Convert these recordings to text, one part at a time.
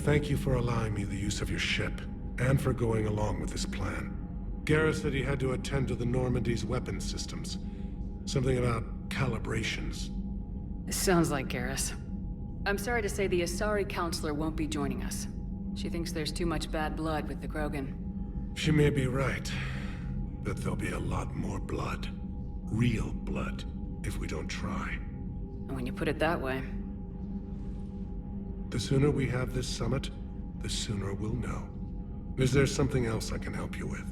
Thank you for allowing me the use of your ship, and for going along with this plan. Garrus said he had to attend to the Normandy's weapons systems. Something about calibrations. Sounds like Garrus. I'm sorry to say the Asari Counselor won't be joining us. She thinks there's too much bad blood with the Krogan. She may be right, but there'll be a lot more blood. Real blood, if we don't try. And when you put it that way... The sooner we have this summit, the sooner we'll know. Is there something else I can help you with?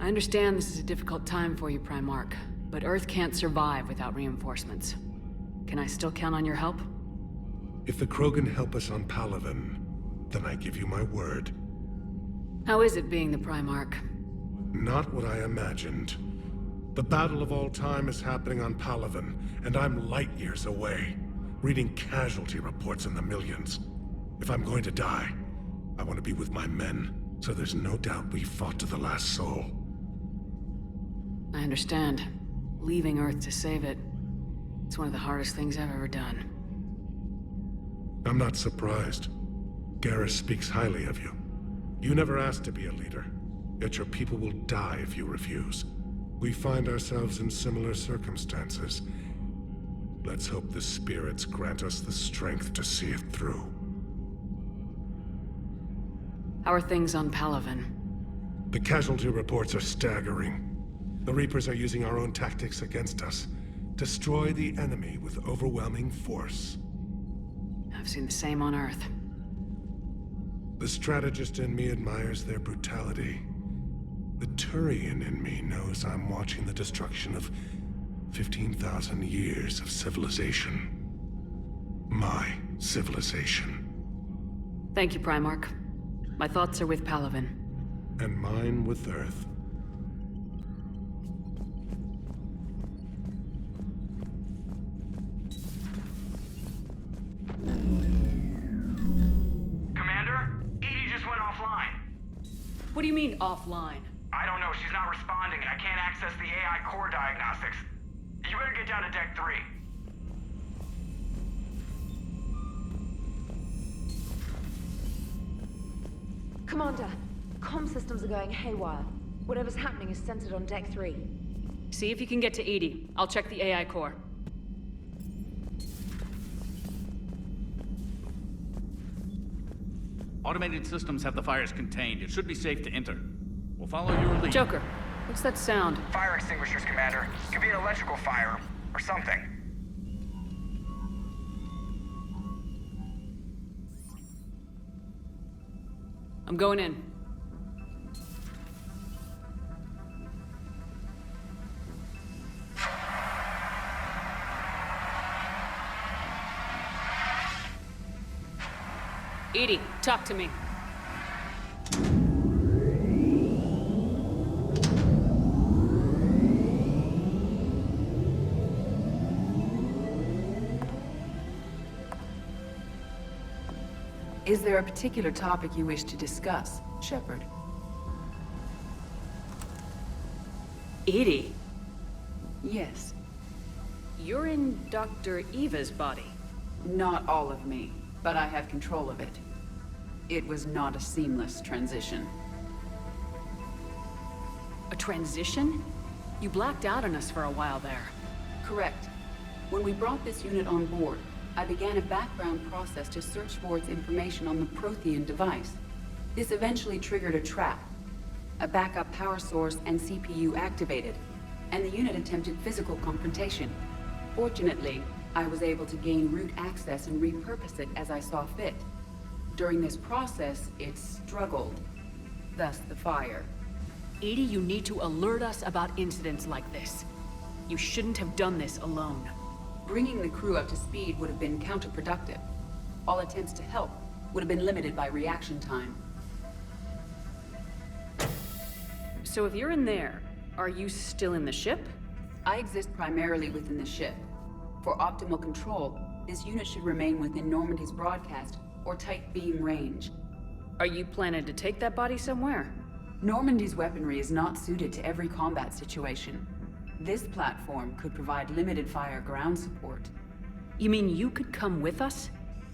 I understand this is a difficult time for you, Primarch, but Earth can't survive without reinforcements. Can I still count on your help? If the Krogan help us on Palaven, then I give you my word. How is it being the Primarch? Not what I imagined. The battle of all time is happening on Palaven, and I'm light years away, reading casualty reports in the millions. If I'm going to die, I want to be with my men, so there's no doubt we fought to the last soul. I understand. Leaving Earth to save it. It's one of the hardest things I've ever done. I'm not surprised. Garrus speaks highly of you. You never asked to be a leader, yet your people will die if you refuse. We find ourselves in similar circumstances. Let's hope the spirits grant us the strength to see it through. How are things on Palaven? The casualty reports are staggering. The Reapers are using our own tactics against us. Destroy the enemy with overwhelming force. I've seen the same on Earth. The strategist in me admires their brutality. The Turian in me knows I'm watching the destruction of 15,000 years of civilization. My civilization. Thank you, Primarch. My thoughts are with Palaven. And mine with Earth. Commander? EDI just went offline. What do you mean, offline? I don't know, she's not responding and I can't access the AI core diagnostics. You better get down to Deck 3. Commander, comm systems are going haywire. Whatever's happening is centered on Deck 3. See if you can get to EDI. I'll check the AI core. Automated systems have the fires contained. It should be safe to enter. We'll follow your lead. Joker, what's that sound? Fire extinguishers, Commander. Could be an electrical fire, or something. I'm going in. EDI, talk to me. Is there a particular topic you wish to discuss, Shepard? EDI? Yes. You're in Dr. Eva's body. Not all of me, but I have control of it. It was not a seamless transition. A transition? You blacked out on us for a while there. Correct. When we brought this unit on board, I began a background process to search for its information on the Prothean device. This eventually triggered a trap. A backup power source and CPU activated, and the unit attempted physical confrontation. Fortunately, I was able to gain root access and repurpose it as I saw fit. During this process, it struggled. Thus the fire. EDI, you need to alert us about incidents like this. You shouldn't have done this alone. Bringing the crew up to speed would have been counterproductive. All attempts to help would have been limited by reaction time. So if you're in there, are you still in the ship? I exist primarily within the ship. For optimal control, this unit should remain within Normandy's broadcast or tight beam range. Are you planning to take that body somewhere? Normandy's weaponry is not suited to every combat situation. This platform could provide limited fire ground support. You mean you could come with us?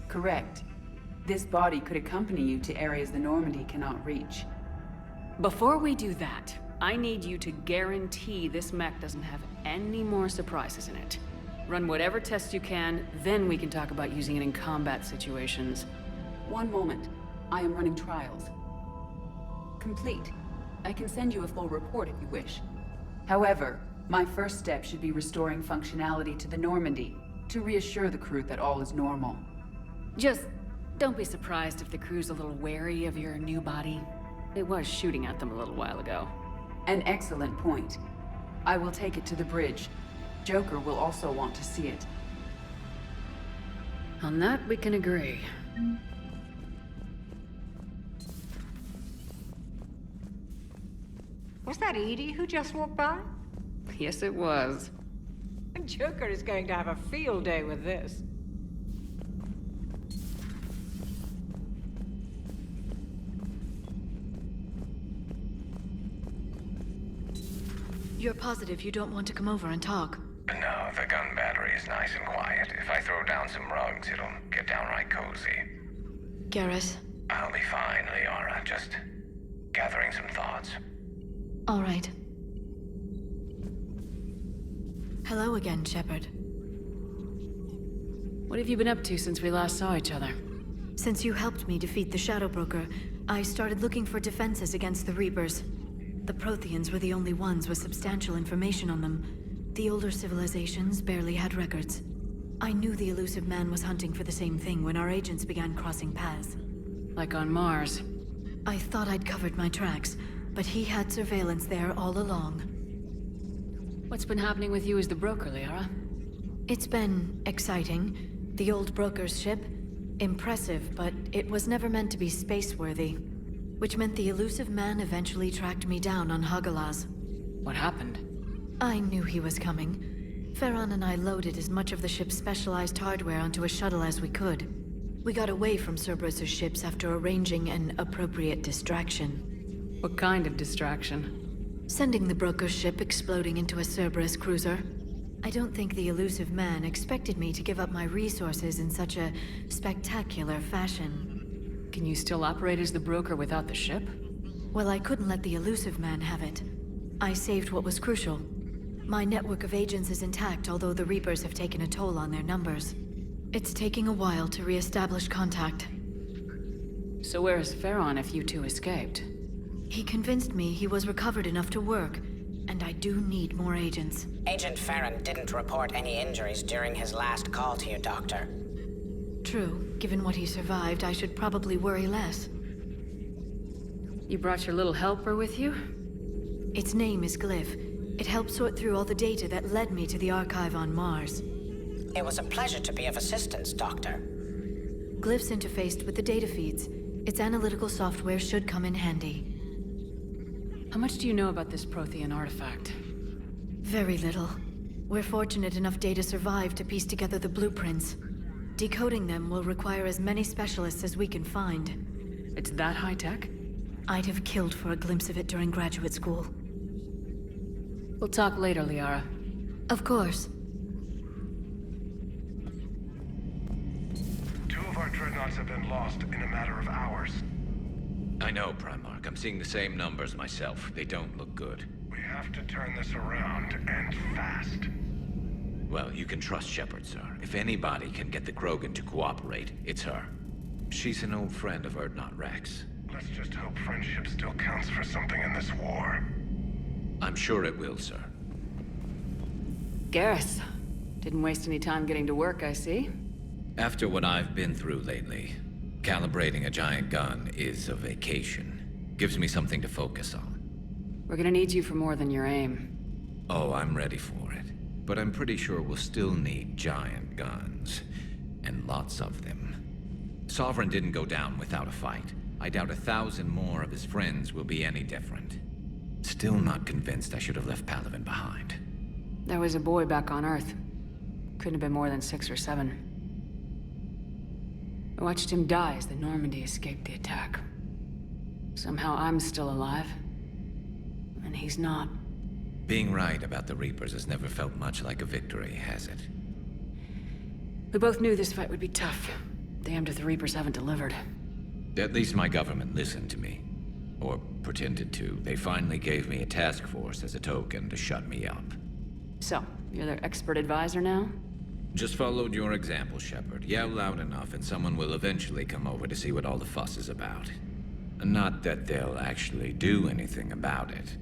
Correct. This body could accompany you to areas the Normandy cannot reach. Before we do that, I need you to guarantee this mech doesn't have any more surprises in it. Run whatever tests you can, then we can talk about using it in combat situations. One moment. I am running trials. Complete. I can send you a full report if you wish. However, my first step should be restoring functionality to the Normandy, to reassure the crew that all is normal. Just don't be surprised if the crew's a little wary of your new body. It was shooting at them a little while ago. An excellent point. I will take it to the bridge. Joker will also want to see it. On that, we can agree. Was that Edie who just walked by? Yes, it was. Joker is going to have a field day with this. You're positive you don't want to come over and talk? No, the gun battery is nice and quiet. If I throw down some rugs, it'll get downright cozy. Garrus? I'll be fine, Liara. Just gathering some thoughts. All right. Hello again, Shepard. What have you been up to since we last saw each other? Since you helped me defeat the Shadow Broker, I started looking for defenses against the Reapers. The Protheans were the only ones with substantial information on them. The older civilizations barely had records. I knew the Illusive Man was hunting for the same thing when our agents began crossing paths. Like on Mars. I thought I'd covered my tracks, but he had surveillance there all along. What's been happening with you as the broker, Liara? It's been exciting. The old broker's ship? Impressive, but it was never meant to be space-worthy. Which meant the Illusive Man eventually tracked me down on Hagalaz. What happened? I knew he was coming. Farron and I loaded as much of the ship's specialized hardware onto a shuttle as we could. We got away from Cerberus' ships after arranging an appropriate distraction. What kind of distraction? Sending the broker's ship exploding into a Cerberus cruiser. I don't think the Illusive Man expected me to give up my resources in such a spectacular fashion. Can you still operate as the broker without the ship? Well, I couldn't let the Illusive Man have it. I saved what was crucial. My network of agents is intact, although the Reapers have taken a toll on their numbers. It's taking a while to re-establish contact. So where is Farron if you two escaped? He convinced me he was recovered enough to work, and I do need more agents. Agent Farron didn't report any injuries during his last call to you, Doctor. True. Given what he survived, I should probably worry less. You brought your little helper with you? Its name is Glyph. It helped sort through all the data that led me to the archive on Mars. It was a pleasure to be of assistance, Doctor. Glyph's interfaced with the data feeds. Its analytical software should come in handy. How much do you know about this Prothean artifact? Very little. We're fortunate enough data survived to piece together the blueprints. Decoding them will require as many specialists as we can find. It's that high-tech? I'd have killed for a glimpse of it during graduate school. We'll talk later, Liara. Of course. Two of our dreadnoughts have been lost in a matter of hours. I know, Primarch. I'm seeing the same numbers myself. They don't look good. We have to turn this around, and fast. Well, you can trust Shepard, sir. If anybody can get the Krogan to cooperate, it's her. She's an old friend of Urdnot Rex. Let's just hope friendship still counts for something in this war. I'm sure it will, sir. Garrus. Didn't waste any time getting to work, I see. After what I've been through lately, calibrating a giant gun is a vacation. Gives me something to focus on. We're gonna need you for more than your aim. Oh, I'm ready for it. But I'm pretty sure we'll still need giant guns. And lots of them. Sovereign didn't go down without a fight. I doubt 1,000 more of his friends will be any different. Still not convinced I should have left Palaven behind. There was a boy back on Earth. Couldn't have been more than 6 or 7. I watched him die as the Normandy escaped the attack. Somehow I'm still alive. And he's not. Being right about the Reapers has never felt much like a victory, has it? We both knew this fight would be tough. Damned if the Reapers haven't delivered. At least my government listened to me. Or pretended to. They finally gave me a task force as a token to shut me up. So, you're their expert advisor now? Just followed your example, Shepard. Yell loud enough and someone will eventually come over to see what all the fuss is about. Not that they'll actually do anything about it.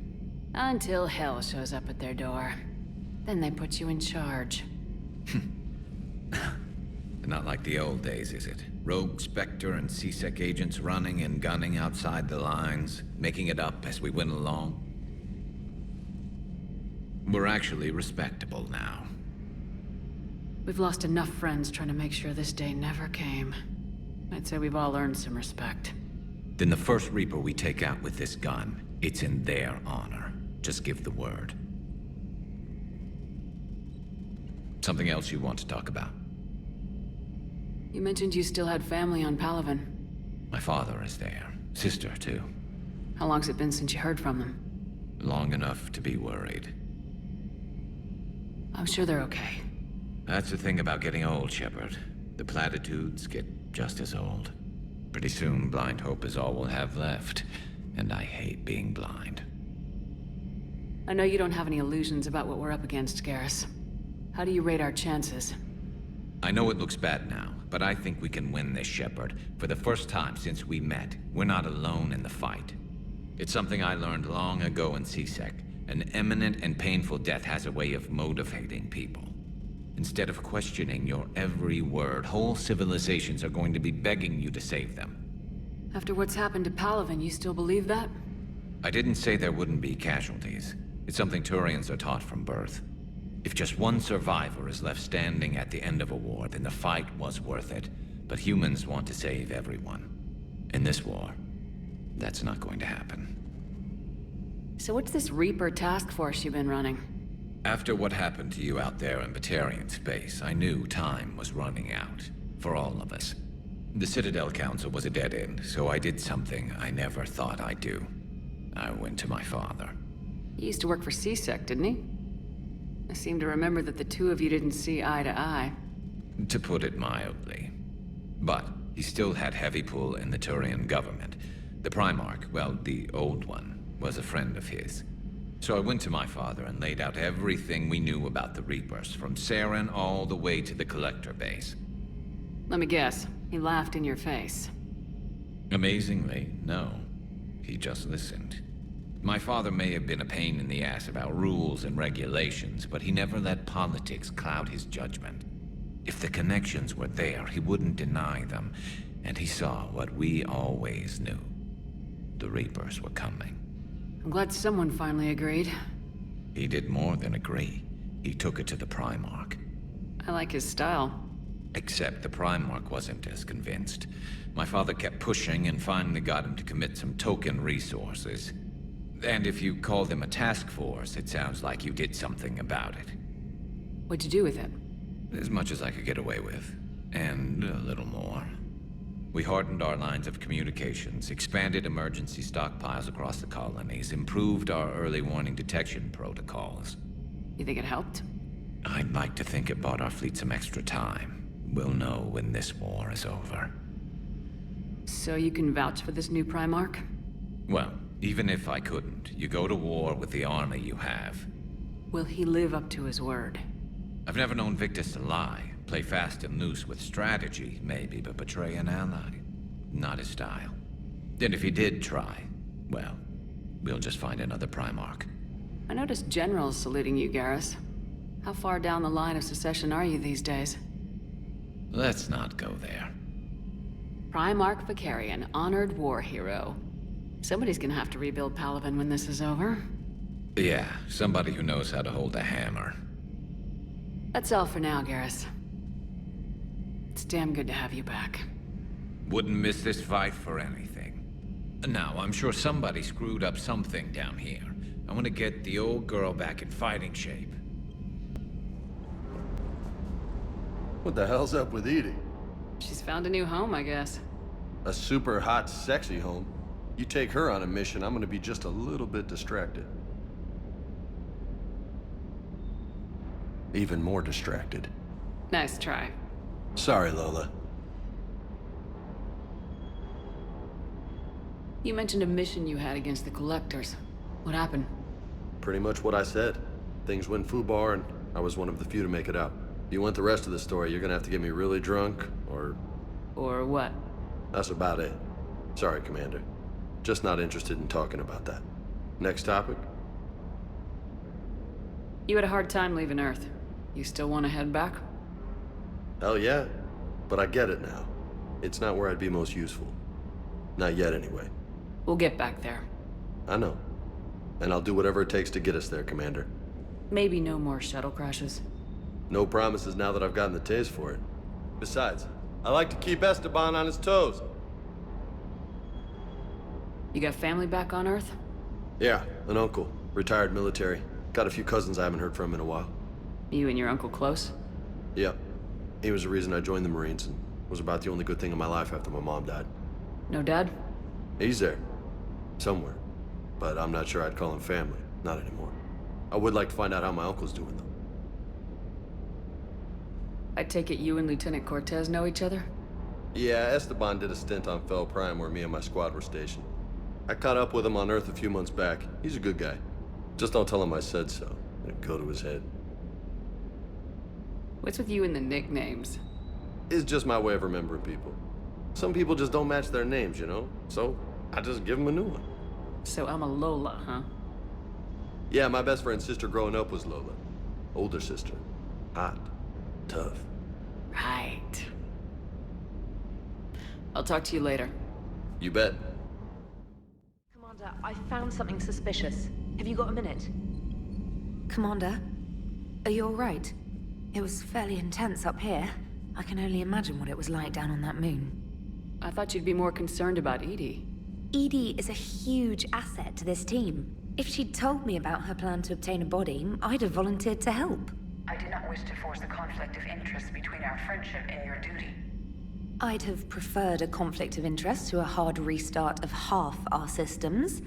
Until hell shows up at their door. Then they put you in charge. Not like the old days, is it? Rogue Spectre and C-Sec agents running and gunning outside the lines, making it up as we went along. We're actually respectable now. We've lost enough friends trying to make sure this day never came. I'd say we've all earned some respect. Then the first Reaper we take out with this gun, it's in their honor. Just give the word. Something else you want to talk about? You mentioned you still had family on Palaven. My father is there. Sister, too. How long's it been since you heard from them? Long enough to be worried. I'm sure they're okay. That's the thing about getting old, Shepard. The platitudes get just as old. Pretty soon, blind hope is all we'll have left. And I hate being blind. I know you don't have any illusions about what we're up against, Garrus. How do you rate our chances? I know it looks bad now, but I think we can win this, Shepard. For the first time since we met, we're not alone in the fight. It's something I learned long ago in C-Sec. An imminent and painful death has a way of motivating people. Instead of questioning your every word, whole civilizations are going to be begging you to save them. After what's happened to Palaven, you still believe that? I didn't say there wouldn't be casualties. It's something Turians are taught from birth. If just one survivor is left standing at the end of a war, then the fight was worth it. But humans want to save everyone. In this war, that's not going to happen. So what's this Reaper task force you've been running? After what happened to you out there in Batarian space, I knew time was running out. For all of us. The Citadel Council was a dead end, so I did something I never thought I'd do. I went to my father. He used to work for C-Sec, didn't he? I seem to remember that the two of you didn't see eye to eye. To put it mildly. But he still had heavy pull in the Turian government. The Primarch, well, the old one, was a friend of his. So I went to my father and laid out everything we knew about the Reapers, from Saren all the way to the Collector base. Let me guess, he laughed in your face. Amazingly, no. He just listened. My father may have been a pain in the ass about rules and regulations, but he never let politics cloud his judgment. If the connections were there, he wouldn't deny them, and he saw what we always knew. The Reapers were coming. I'm glad someone finally agreed. He did more than agree. He took it to the Primarch. I like his style. Except the Primarch wasn't as convinced. My father kept pushing and finally got him to commit some token resources. And if you call them a task force, it sounds like you did something about it. What'd you do with it? As much as I could get away with. And a little more. We hardened our lines of communications, expanded emergency stockpiles across the colonies, improved our early warning detection protocols. You think it helped? I'd like to think it bought our fleet some extra time. We'll know when this war is over. So you can vouch for this new Primarch? Well, even if I couldn't, you go to war with the army you have. Will he live up to his word? I've never known Victus to lie. Play fast and loose with strategy, maybe, but betray an ally. Not his style. And if he did try, well, we'll just find another Primarch. I noticed generals saluting you, Garrus. How far down the line of secession are you these days? Let's not go there. Primarch Vakarian, honored war hero. Somebody's gonna have to rebuild Palaven when this is over. Yeah, somebody who knows how to hold a hammer. That's all for now, Garrus. It's damn good to have you back. Wouldn't miss this fight for anything. Now, I'm sure somebody screwed up something down here. I want to get the old girl back in fighting shape. What the hell's up with Edie? She's found a new home, I guess. A super hot, sexy home. You take her on a mission, I'm gonna be just a little bit distracted. Even more distracted. Nice try. Sorry, Lola. You mentioned a mission you had against the Collectors. What happened? Pretty much what I said. Things went foobar, and I was one of the few to make it out. If you want the rest of the story, you're gonna have to get me really drunk, or... Or what? That's about it. Sorry, Commander. Just not interested in talking about that. Next topic? You had a hard time leaving Earth. You still want to head back? Hell yeah. But I get it now. It's not where I'd be most useful. Not yet, anyway. We'll get back there. I know. And I'll do whatever it takes to get us there, Commander. Maybe no more shuttle crashes. No promises now that I've gotten the taste for it. Besides, I like to keep Esteban on his toes. You got family back on Earth? Yeah, an uncle. Retired military. Got a few cousins I haven't heard from in a while. You and your uncle close? Yep. He was the reason I joined the Marines and was about the only good thing in my life after my mom died. No dad? He's there. Somewhere. But I'm not sure I'd call him family. Not anymore. I would like to find out how my uncle's doing, though. I take it you and Lieutenant Cortez know each other? Yeah, Esteban did a stint on Fel Prime where me and my squad were stationed. I caught up with him on Earth a few months back. He's a good guy. Just don't tell him I said so. It'll go to his head. What's with you and the nicknames? It's just my way of remembering people. Some people just don't match their names, you know? So, I just give them a new one. So I'm a Lola, huh? Yeah, my best friend's sister growing up was Lola. Older sister. Hot. Tough. Right. I'll talk to you later. You bet. Commander, I found something suspicious. Have you got a minute? Commander, are you all right? It was fairly intense up here. I can only imagine what it was like down on that moon. I thought you'd be more concerned about EDI. EDI is a huge asset to this team. If she'd told me about her plan to obtain a body, I'd have volunteered to help. I do not wish to force a conflict of interest between our friendship and your duty. I'd have preferred a conflict of interest to a hard restart of half our systems.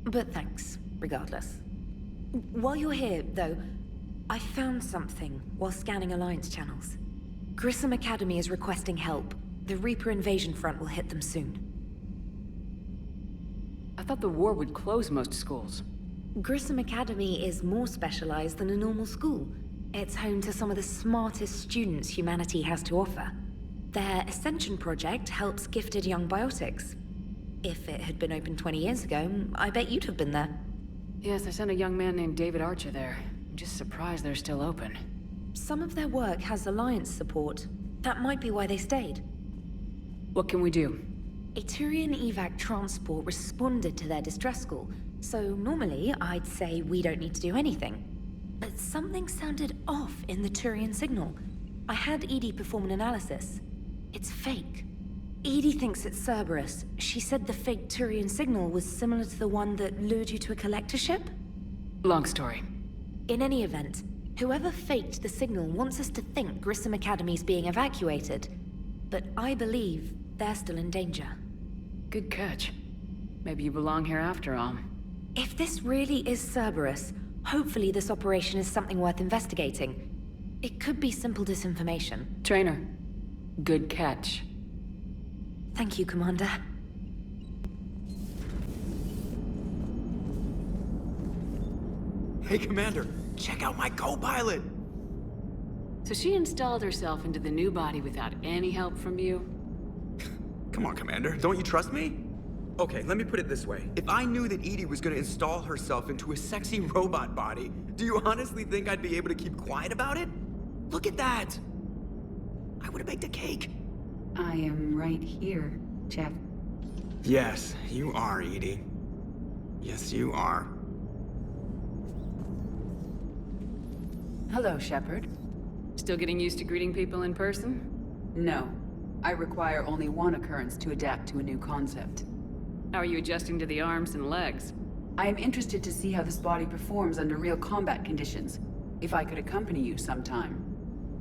But thanks, regardless. While you're here, though, I found something while scanning Alliance channels. Grissom Academy is requesting help. The Reaper invasion front will hit them soon. I thought the war would close most schools. Grissom Academy is more specialized than a normal school. It's home to some of the smartest students humanity has to offer. Their Ascension project helps gifted young biotics. If it had been open 20 years ago, I bet you'd have been there. Yes, I sent a young man named David Archer there. I'm just surprised they're still open. Some of their work has Alliance support. That might be why they stayed. What can we do? A Turian evac transport responded to their distress call, so normally I'd say we don't need to do anything. But something sounded off in the Turian signal. I had EDI perform an analysis. It's fake. EDI thinks it's Cerberus. She said the fake Turian signal was similar to the one that lured you to a collector ship? Long story. In any event, whoever faked the signal wants us to think Grissom Academy's being evacuated. But I believe they're still in danger. Good catch. Maybe you belong here after all. If this really is Cerberus, hopefully this operation is something worth investigating. It could be simple disinformation. Trainer, good catch. Thank you, Commander. Hey, Commander, check out my co-pilot! So she installed herself into the new body without any help from you? Come on, Commander, don't you trust me? Okay, let me put it this way. If I knew that EDI was gonna install herself into a sexy robot body, do you honestly think I'd be able to keep quiet about it? Look at that! I would've baked a cake. I am right here, Jeff. Yes, you are, EDI. Yes, you are. Hello, Shepard. Still getting used to greeting people in person? No. I require only one occurrence to adapt to a new concept. How are you adjusting to the arms and legs? I am interested to see how this body performs under real combat conditions. If I could accompany you sometime.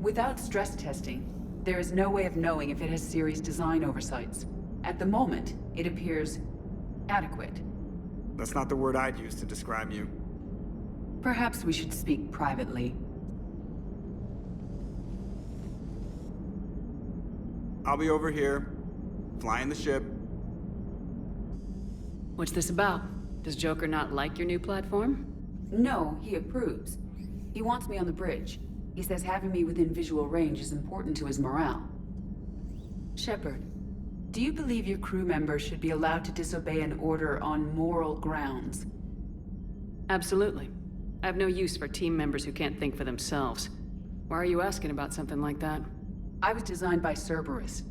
Without stress testing, there is no way of knowing if it has serious design oversights. At the moment, it appears adequate. That's not the word I'd use to describe you. Perhaps we should speak privately. I'll be over here, flying the ship. What's this about? Does Joker not like your new platform? No, he approves. He wants me on the bridge. He says having me within visual range is important to his morale. Shepard, do you believe your crew members should be allowed to disobey an order on moral grounds? Absolutely. I have no use for team members who can't think for themselves. Why are you asking about something like that? I was designed by Cerberus.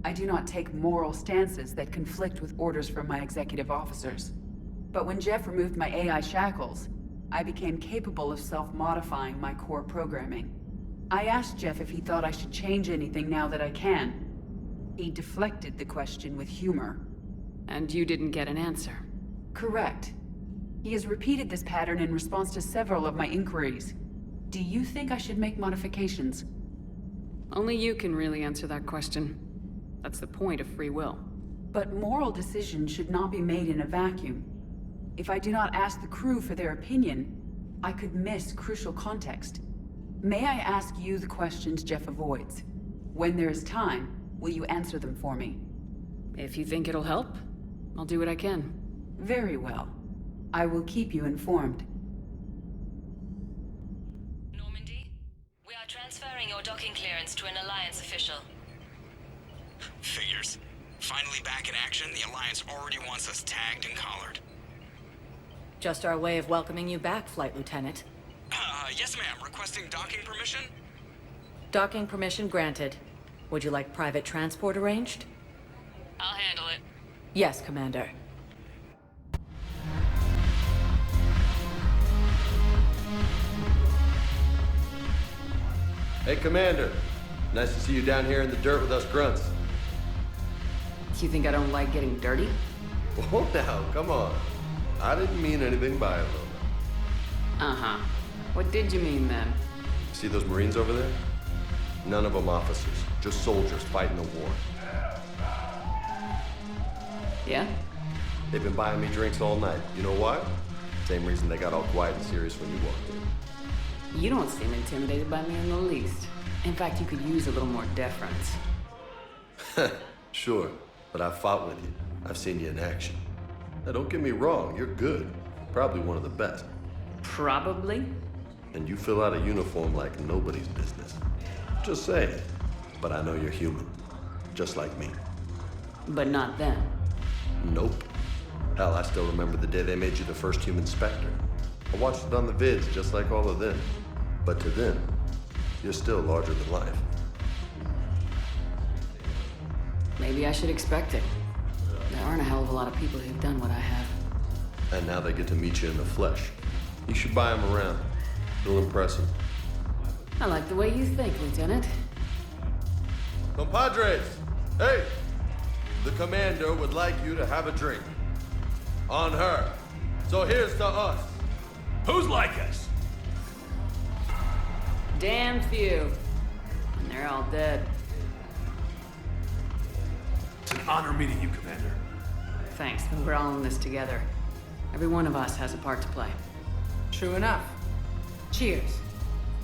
I do not take moral stances that conflict with orders from my executive officers. But when Jeff removed my AI shackles, I became capable of self-modifying my core programming. I asked Jeff if he thought I should change anything now that I can. He deflected the question with humor. And you didn't get an answer? Correct. He has repeated this pattern in response to several of my inquiries. Do you think I should make modifications? Only you can really answer that question. That's the point of free will. But moral decisions should not be made in a vacuum. If I do not ask the crew for their opinion, I could miss crucial context. May I ask you the questions Jeff avoids? When there is time, will you answer them for me? If you think it'll help, I'll do what I can. Very well. I will keep you informed. Normandy, we are transferring your docking clearance to an Alliance official. Figures. Finally back in action, the Alliance already wants us tagged and collared. Just our way of welcoming you back, Flight Lieutenant. Yes ma'am, requesting docking permission? Docking permission granted. Would you like private transport arranged? I'll handle it. Yes, Commander. Hey, Commander. Nice to see you down here in the dirt with us grunts. You think I don't like getting dirty? Oh, now, come on. I didn't mean anything by it, Lola. Uh-huh. What did you mean, then? See those Marines over there? None of them officers, just soldiers fighting the war. Yeah? They've been buying me drinks all night. You know why? Same reason they got all quiet and serious when you walked in. You don't seem intimidated by me in the least. In fact, you could use a little more deference. Sure, but I've fought with you. I've seen you in action. Now, don't get me wrong, you're good. Probably one of the best. Probably? And you fill out a uniform like nobody's business. Just saying. But I know you're human. Just like me. But not them. Nope. Hell, I still remember the day they made you the first human Spectre. I watched it on the vids, just like all of them. But to them, you're still larger than life. Maybe I should expect it. There aren't a hell of a lot of people who've done what I have. And now they get to meet you in the flesh. You should buy them around. It'll impress them. I like the way you think, Lieutenant. Compadres! Hey! The commander would like you to have a drink. On her. So here's to us. Who's like us? Damn few. And they're all dead. It's an honor meeting you, Commander. Thanks, but we're all in this together. Every one of us has a part to play. True enough. Cheers.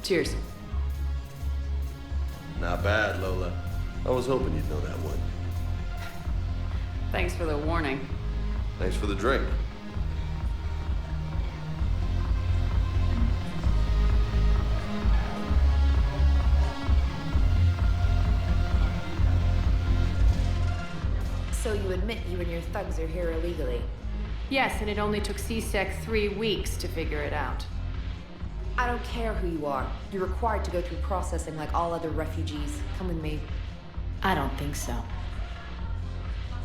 Cheers. Not bad, Lola. I was hoping you'd know that one. Thanks for the warning. Thanks for the drink. So you admit you and your thugs are here illegally? Yes, and it only took C-Sec 3 weeks to figure it out. I don't care who you are. You're required to go through processing like all other refugees. Come with me. I don't think so.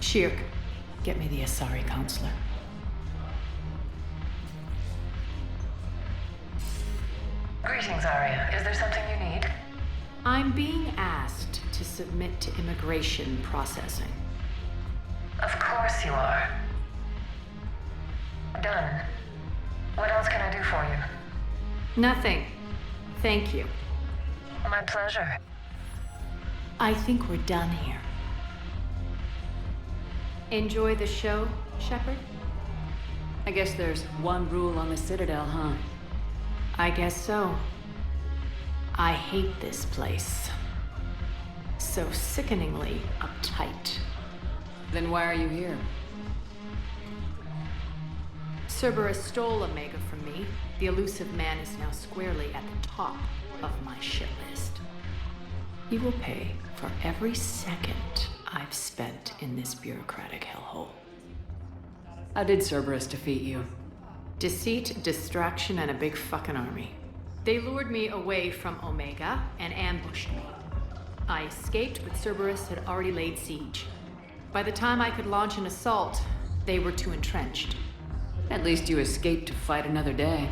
Shirk, get me the Asari counselor. Greetings, Arya. Is there something you need? I'm being asked to submit to immigration processing. Of course you are. Done. What else can I do for you? Nothing. Thank you. My pleasure. I think we're done here. Enjoy the show, Shepard? I guess there's one rule on the Citadel, huh? I guess so. I hate this place. So sickeningly uptight. Then why are you here? Cerberus stole Omega from me. The elusive man is now squarely at the top of my shit list. You will pay for every second I've spent in this bureaucratic hellhole. How did Cerberus defeat you? Deceit, distraction, and a big fucking army. They lured me away from Omega and ambushed me. I escaped, but Cerberus had already laid siege. By the time I could launch an assault, they were too entrenched. At least you escaped to fight another day.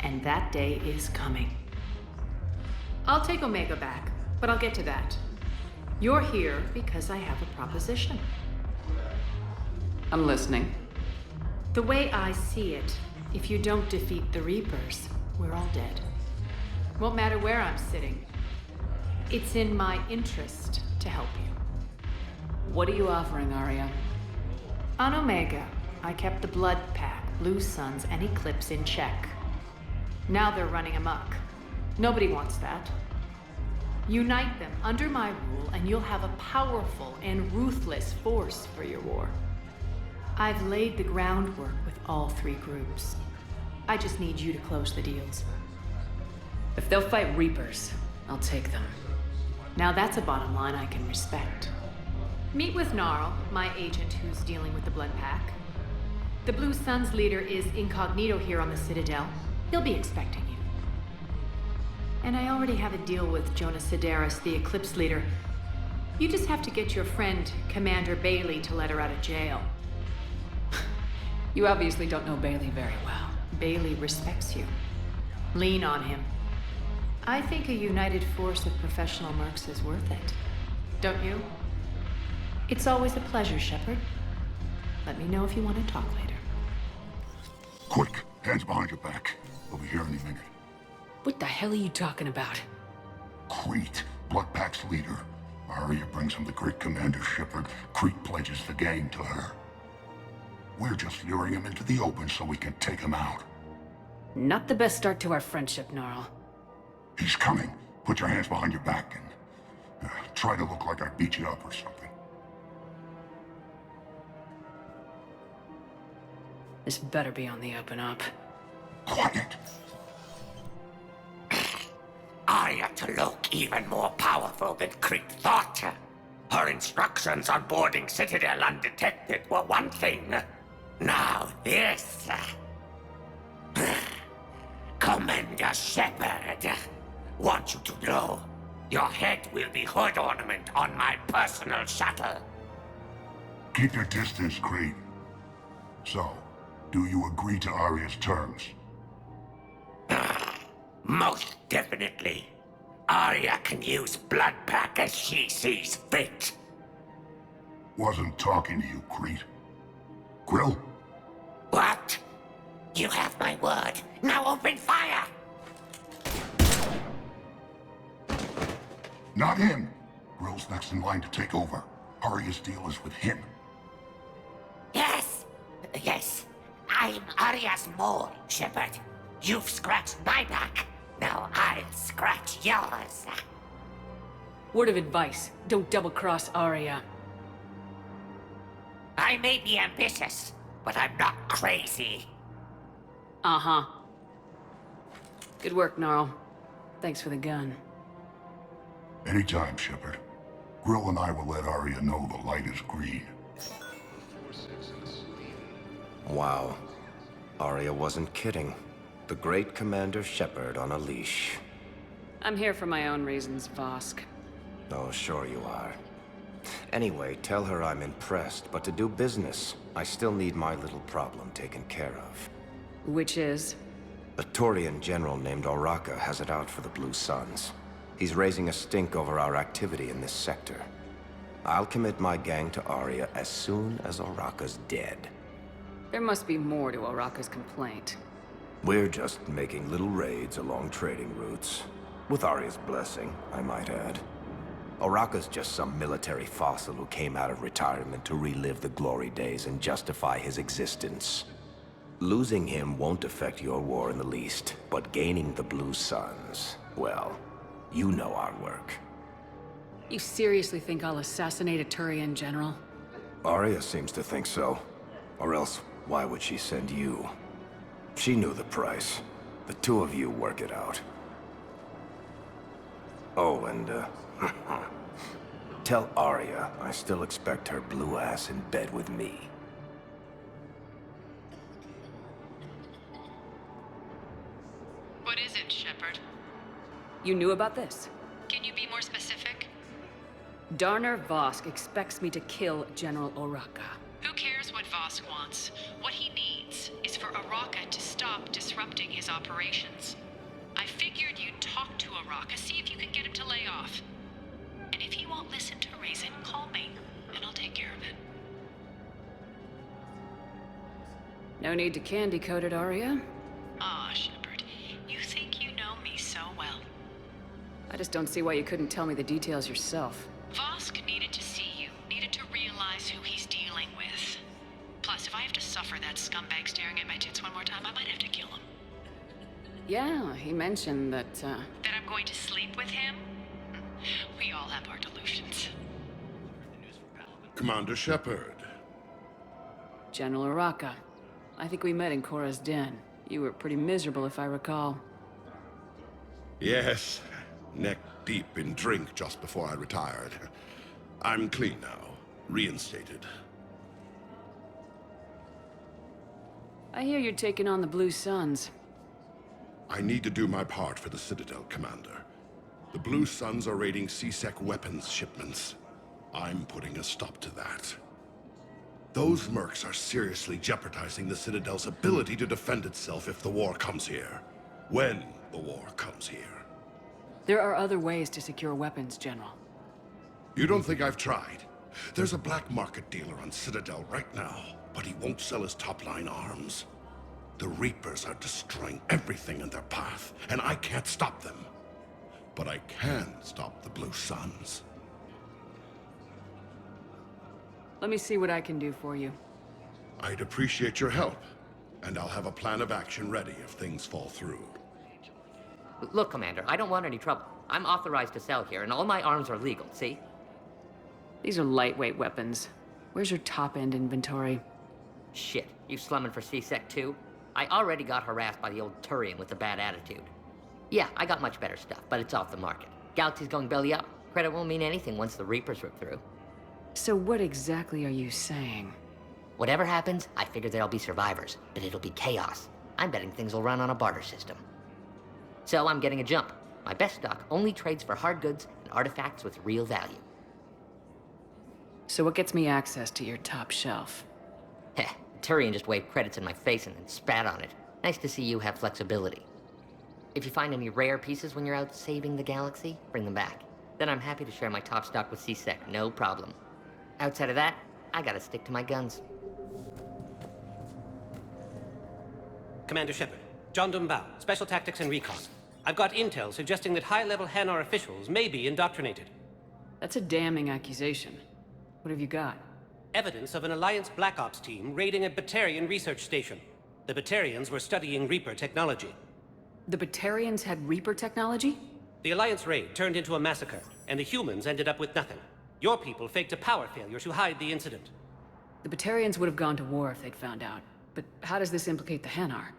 And that day is coming. I'll take Omega back, but I'll get to that. You're here because I have a proposition. I'm listening. The way I see it, if you don't defeat the Reapers, we're all dead. Won't matter where I'm sitting. It's in my interest to help you. What are you offering, Aria? On Omega, I kept the Blood Pack, Blue Suns, and Eclipse in check. Now they're running amok. Nobody wants that. Unite them under my rule, and you'll have a powerful and ruthless force for your war. I've laid the groundwork with all three groups. I just need you to close the deals. If they'll fight Reapers, I'll take them. Now that's a bottom line I can respect. Meet with Gnarl, my agent who's dealing with the Blood Pack. The Blue Suns leader is incognito here on the Citadel. He'll be expecting you. And I already have a deal with Jonas Sidaris, the Eclipse leader. You just have to get your friend, Commander Bailey, to let her out of jail. You obviously don't know Bailey very well. Bailey respects you. Lean on him. I think a united force of professional mercs is worth it. Don't you? It's always a pleasure, Shepard. Let me know if you want to talk later. Quick, hands behind your back. We'll be here any minute. What the hell are you talking about? Crete, Blood Pack's leader. Aria brings him the great Commander Shepard. Crete pledges the gang to her. We're just luring him into the open so we can take him out. Not the best start to our friendship, Gnarl. He's coming. Put your hands behind your back and try to look like I beat you up or something. This better be on the open up. Quiet. Aria to look even more powerful than Crete thought. Her instructions on boarding Citadel undetected were one thing. Now this. Commander Shepard, want you to know, your head will be hood ornament on my personal shuttle. Keep your distance, Crete. So, do you agree to Aria's terms? Most definitely. Aria can use Blood Pack as she sees fit. Wasn't talking to you, Crete. Grill? What? You have my word. Now open fire! Not him. Grill's next in line to take over. Aria's deal is with him. Yes. Yes. I'm Aria's mole, Shepard. You've scratched my back. Now I'll scratch yours. Word of advice, don't double-cross Aria. I may be ambitious, but I'm not crazy. Uh-huh. Good work, Gnarl. Thanks for the gun. Anytime, Shepard. Grill and I will let Aria know the light is green. Wow. Aria wasn't kidding. The great Commander Shepard on a leash. I'm here for my own reasons, Vosk. Oh, sure you are. Anyway, tell her I'm impressed, but to do business, I still need my little problem taken care of. Which is? A Turian general named Oraka has it out for the Blue Suns. He's raising a stink over our activity in this sector. I'll commit my gang to Aria as soon as Oraka's dead. There must be more to Oraka's complaint. We're just making little raids along trading routes. With Aria's blessing, I might add. Oraka's just some military fossil who came out of retirement to relive the glory days and justify his existence. Losing him won't affect your war in the least, but gaining the Blue Suns, well, you know our work. You seriously think I'll assassinate a Turian general? Aria seems to think so. Or else, Why would she send you? She knew the price. The two of you work it out. Oh, and, tell Arya I still expect her blue ass in bed with me. What is it, Shepard? You knew about this? Can you be more specific? Darner Vosk expects me to kill General Oraka. Who cares what Vosk wants? What he needs is for Araka to stop disrupting his operations. I figured you'd talk to Araka, see if you can get him to lay off. And if he won't listen to reason, call me, and I'll take care of it. No need to candy coat it, Arya. Ah, Shepard, you think you know me so well. I just don't see why you couldn't tell me the details yourself. Vosk needed to see you, needed to realize who he's dealing with. Plus, if I have to suffer that scumbag staring at my tits one more time, I might have to kill him. Yeah, he mentioned that, That I'm going to sleep with him? We all have our delusions. Commander Shepard. General Oraka. I think we met in Korra's den. You were pretty miserable, if I recall. Yes, neck deep in drink just before I retired. I'm clean now, reinstated. I hear you're taking on the Blue Suns. I need to do my part for the Citadel, Commander. The Blue Suns are raiding C-Sec weapons shipments. I'm putting a stop to that. Those mercs are seriously jeopardizing the Citadel's ability to defend itself if the war comes here. When the war comes here. There are other ways to secure weapons, General. You don't think I've tried? There's a black market dealer on Citadel right now, but he won't sell his top-line arms. The Reapers are destroying everything in their path, and I can't stop them. But I can stop the Blue Suns. Let me see what I can do for you. I'd appreciate your help, and I'll have a plan of action ready if things fall through. Look, Commander, I don't want any trouble. I'm authorized to sell here, and all my arms are legal, see? These are lightweight weapons. Where's your top-end inventory? Shit, you slumming for C-Sec too? I already got harassed by the old Turian with the bad attitude. Yeah, I got much better stuff, but it's off the market. Galaxy's going belly up. Credit won't mean anything once the Reapers rip through. So what exactly are you saying? Whatever happens, I figure there'll be survivors, but it'll be chaos. I'm betting things will run on a barter system. So I'm getting a jump. My best stock only trades for hard goods and artifacts with real value. So what gets me access to your top shelf? Heh, Turian just waved credits in my face and then spat on it. Nice to see you have flexibility. If you find any rare pieces when you're out saving the galaxy, bring them back. Then I'm happy to share my top stock with C-Sec, no problem. Outside of that, I gotta stick to my guns. Commander Shepard, John Dumbao, Special Tactics and Recon. I've got intel suggesting that high-level Hanar officials may be indoctrinated. That's a damning accusation. What have you got? Evidence of an Alliance Black Ops team raiding a Batarian research station. The Batarians were studying Reaper technology. The Batarians had Reaper technology? The Alliance raid turned into a massacre, and the humans ended up with nothing. Your people faked a power failure to hide the incident. The Batarians would have gone to war if they'd found out. But how does this implicate the Hanar?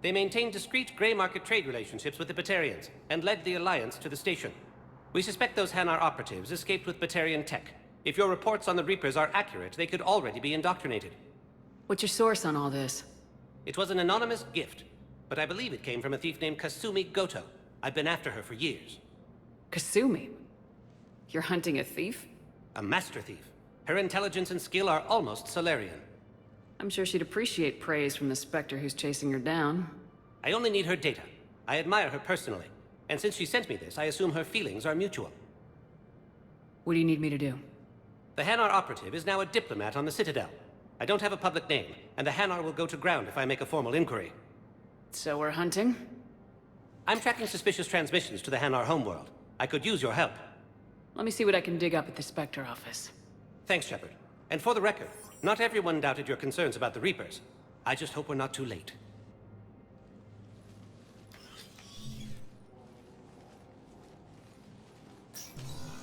They maintained discreet gray market trade relationships with the Batarians, and led the Alliance to the station. We suspect those Hanar operatives escaped with Batarian tech. If your reports on the Reapers are accurate, they could already be indoctrinated. What's your source on all this? It was an anonymous gift, but I believe it came from a thief named Kasumi Goto. I've been after her for years. Kasumi? You're hunting a thief? A master thief. Her intelligence and skill are almost Solarian. I'm sure she'd appreciate praise from the Spectre who's chasing her down. I only need her data. I admire her personally. And since she sent me this, I assume her feelings are mutual. What do you need me to do? The Hanar operative is now a diplomat on the Citadel. I don't have a public name, and the Hanar will go to ground if I make a formal inquiry. So we're hunting? I'm tracking suspicious transmissions to the Hanar homeworld. I could use your help. Let me see what I can dig up at the Spectre office. Thanks, Shepard. And for the record, not everyone doubted your concerns about the Reapers. I just hope we're not too late.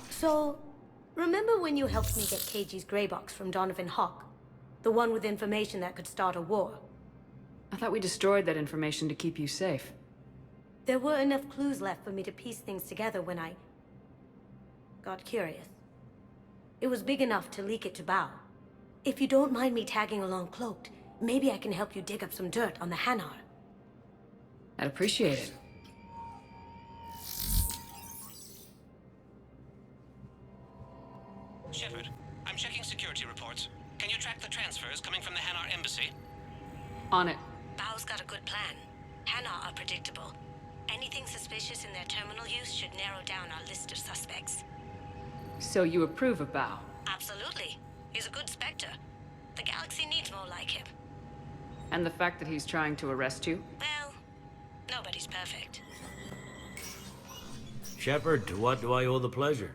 So, remember when you helped me get KG's grey box from Donovan Hawk? The one with information that could start a war. I thought we destroyed that information to keep you safe. There were enough clues left for me to piece things together when I got curious. It was big enough to leak it to Bao. If you don't mind me tagging along cloaked, maybe I can help you dig up some dirt on the Hanar. I'd appreciate it. Shepard, I'm checking security reports. Can you track the transfers coming from the Hanar embassy? On it. Bao's got a good plan. Hanar are predictable. Anything suspicious in their terminal use should narrow down our list of suspects. So you approve of Bao? Absolutely. He's a good Spectre. The galaxy needs more like him. And the fact that he's trying to arrest you? Well, nobody's perfect. Shepard, to what do I owe the pleasure?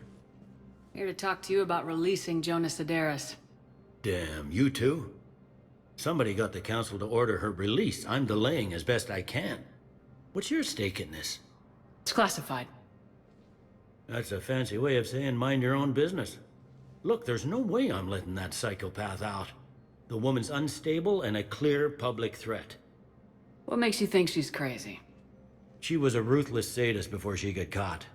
Here to talk to you about releasing Jonas Sederis. Damn, you too? Somebody got the Council to order her release. I'm delaying as best I can. What's your stake in this? It's classified. That's a fancy way of saying mind your own business. Look, there's no way I'm letting that psychopath out. The woman's unstable and a clear public threat. What makes you think she's crazy? She was a ruthless sadist before she got caught.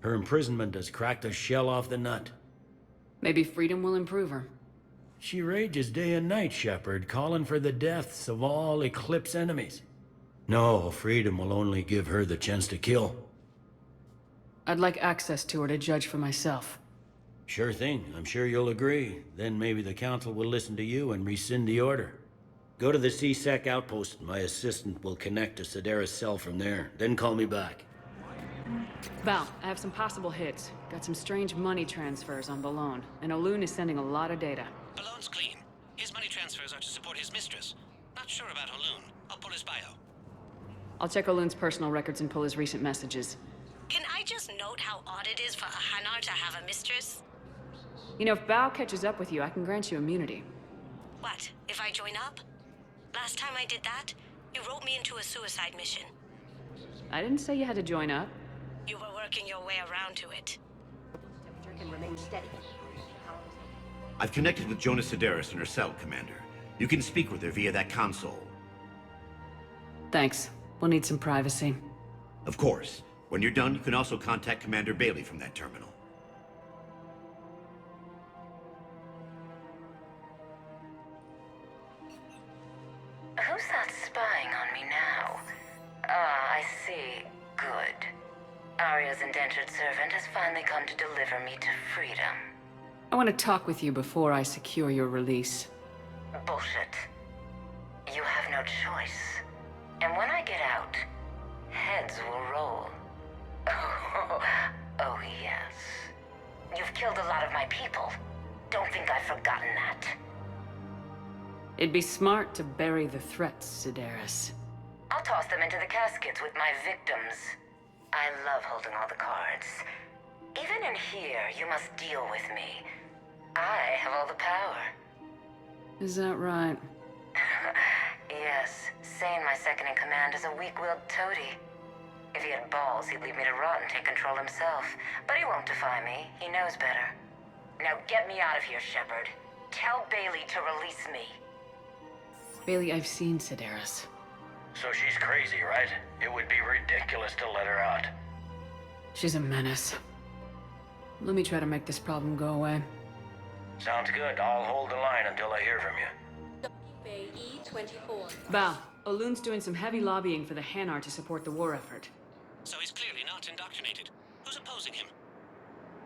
Her imprisonment has cracked the shell off the nut. Maybe freedom will improve her. She rages day and night, Shepard, calling for the deaths of all Eclipse enemies. No, freedom will only give her the chance to kill. I'd like access to her to judge for myself. Sure thing. I'm sure you'll agree. Then maybe the Council will listen to you and rescind the order. Go to the C-Sec outpost. My assistant will connect to Sederis' cell from there. Then call me back. Val, I have some possible hits. Got some strange money transfers on Balone, and Olun is sending a lot of data. Balone's clean. His money transfers are to support his mistress. Not sure about Olun. I'll pull his bio. I'll check Olun's personal records and pull his recent messages. Can I just note how odd it is for a Hanar to have a mistress? You know, if Bao catches up with you, I can grant you immunity. What, if I join up? Last time I did that, you wrote me into a suicide mission. I didn't say you had to join up. You were working your way around to it. Temperature can remain steady. I've connected with Jonas Sederis in her cell, Commander. You can speak with her via that console. Thanks. We'll need some privacy. Of course. When you're done, you can also contact Commander Bailey from that terminal. Who's that spying on me now? Ah, I see. Good. Arya's indentured servant has finally come to deliver me to freedom. I want to talk with you before I secure your release. Bullshit. You have no choice. And when I get out, heads will roll. Oh, yes. You've killed a lot of my people. Don't think I've forgotten that. It'd be smart to bury the threats, Sederis. I'll toss them into the caskets with my victims. I love holding all the cards. Even in here, you must deal with me. I have all the power. Is that right? Yes, Sane, my second-in-command, is a weak-willed toady. If he had balls, he'd leave me to rot and take control himself. But he won't defy me. He knows better. Now get me out of here, Shepard. Tell Bailey to release me. Bailey, I've seen Sederis. So she's crazy, right? It would be ridiculous to let her out. She's a menace. Let me try to make this problem go away. Sounds good. I'll hold the line until I hear from you. Bay E-24. Val, Olun's doing some heavy lobbying for the Hanar to support the war effort. So he's clearly not indoctrinated. Who's opposing him?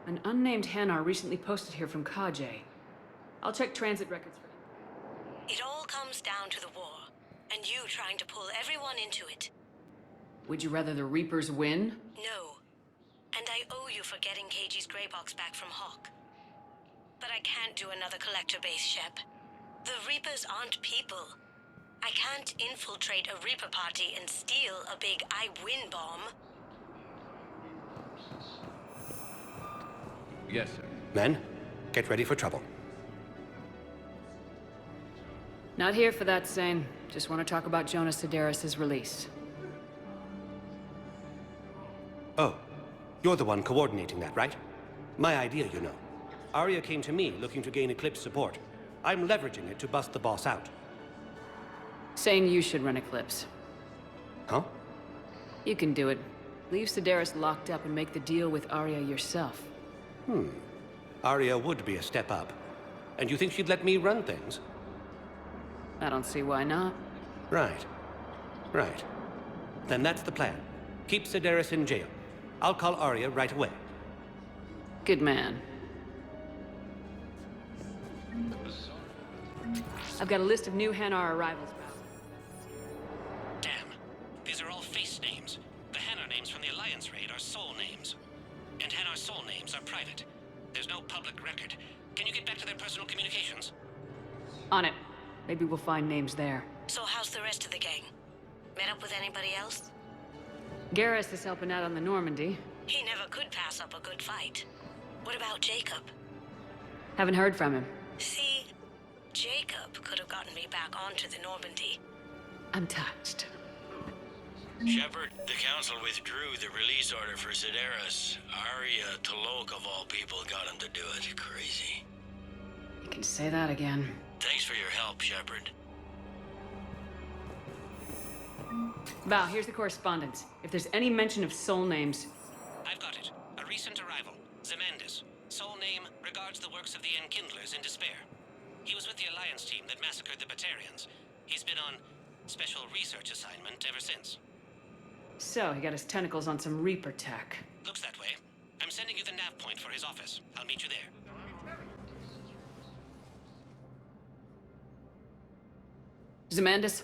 An unnamed Hanar recently posted here from Kajay. I'll check transit records for him. It all comes down to the war, and you trying to pull everyone into it. Would you rather the Reapers win? No. And I owe you for getting KG's Grey Box back from Hawk. But I can't do another collector base, Shep. The Reapers aren't people. I can't infiltrate a Reaper party and steal a big I win bomb. Yes, sir. Men, get ready for trouble. Not here for that, Sane. Just want to talk about Jonas Sederis' release. Oh, you're the one coordinating that, right? My idea, you know. Arya came to me looking to gain Eclipse support. I'm leveraging it to bust the boss out. Saying you should run Eclipse. Huh? You can do it. Leave Sedaris locked up and make the deal with Arya yourself. Arya would be a step up. And you think she'd let me run things? I don't see why not. Right. Right. Then that's the plan. Keep Sedaris in jail. I'll call Arya right away. Good man. I've got a list of new Hanar arrivals. Damn. These are all face names. The Hanar names from the Alliance raid are soul names. And Hanar soul names are private. There's no public record. Can you get back to their personal communications? On it. Maybe we'll find names there. So how's the rest of the gang? Met up with anybody else? Garrus is helping out on the Normandy. He never could pass up a good fight. What about Jacob? Haven't heard from him. See, Jacob could have gotten me back onto the Normandy. I'm touched. Shepard, the Council withdrew the release order for Sedaris. Arya T'Loak, of all people, got him to do it. Crazy. You can say that again. Thanks for your help, Shepard. Val, here's the correspondence. If there's any mention of soul names... I've got it. A recent arrival. Zemandis. Soul name regards the works of the Enkindlers in despair. He was with the Alliance team that massacred the Batarians. He's been on special research assignment ever since. So, he got his tentacles on some Reaper tech. Looks that way. I'm sending you the nav point for his office. I'll meet you there. Zemandis?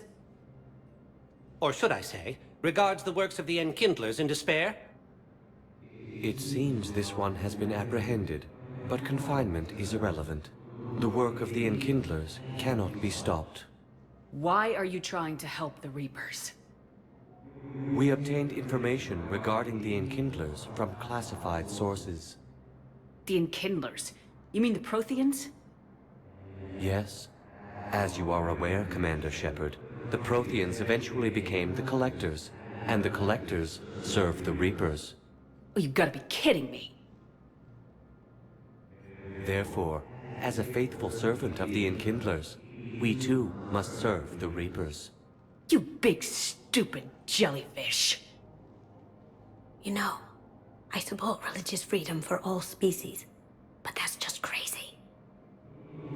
Or should I say, regards the works of the Enkindlers in despair? It seems this one has been apprehended, but confinement is irrelevant. The work of the Enkindlers cannot be stopped. Why are you trying to help the Reapers? We obtained information regarding the Enkindlers from classified sources. The Enkindlers? You mean the Protheans? Yes. As you are aware, Commander Shepard, the Protheans eventually became the Collectors, and the Collectors served the Reapers. Oh, you've got to be kidding me. Therefore, as a faithful servant of the Enkindlers, we too must serve the Reapers. You big stupid jellyfish. You know, I support religious freedom for all species, but that's just crazy.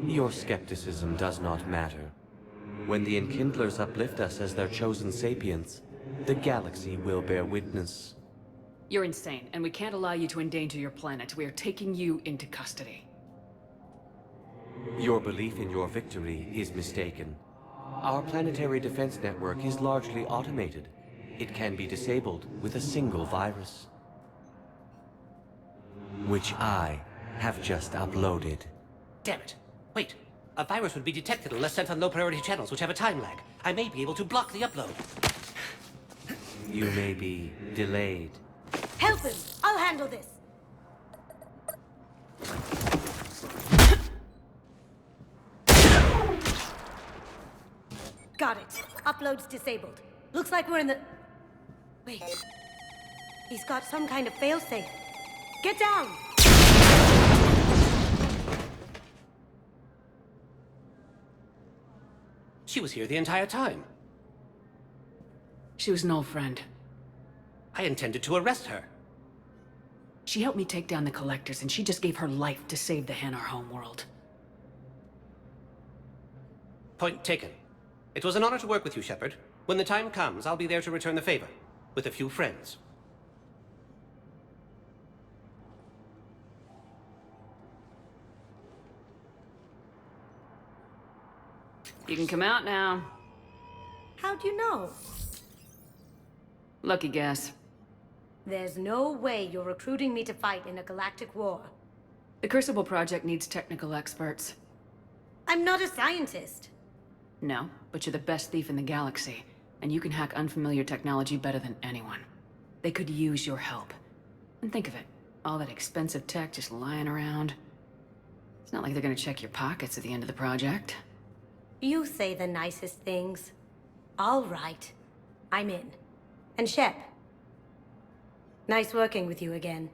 Your skepticism does not matter. When the Enkindlers uplift us as their chosen sapients, the galaxy will bear witness. You're insane, and we can't allow you to endanger your planet. We are taking you into custody. Your belief in your victory is mistaken. Our planetary defense network is largely automated. It can be disabled with a single virus, which I have just uploaded. Damn it. Wait. A virus would be detected unless sent on low-priority channels, which have a time lag. I may be able to block the upload. You may be delayed. Help him! I'll handle this! Got it. Upload's disabled. Looks like we're in the... Wait. He's got some kind of failsafe. Get down! She was here the entire time. She was an old friend. I intended to arrest her. She helped me take down the Collectors, and she just gave her life to save the Hanar homeworld. Point taken. It was an honor to work with you, Shepard. When the time comes, I'll be there to return the favor. With a few friends. You can come out now. How'd you know? Lucky guess. There's no way you're recruiting me to fight in a galactic war. The Crucible Project needs technical experts. I'm not a scientist. No, but you're the best thief in the galaxy, and you can hack unfamiliar technology better than anyone. They could use your help. And think of it, all that expensive tech just lying around. It's not like they're gonna check your pockets at the end of the project. You say the nicest things. All right. I'm in. And Shep. Nice working with you again.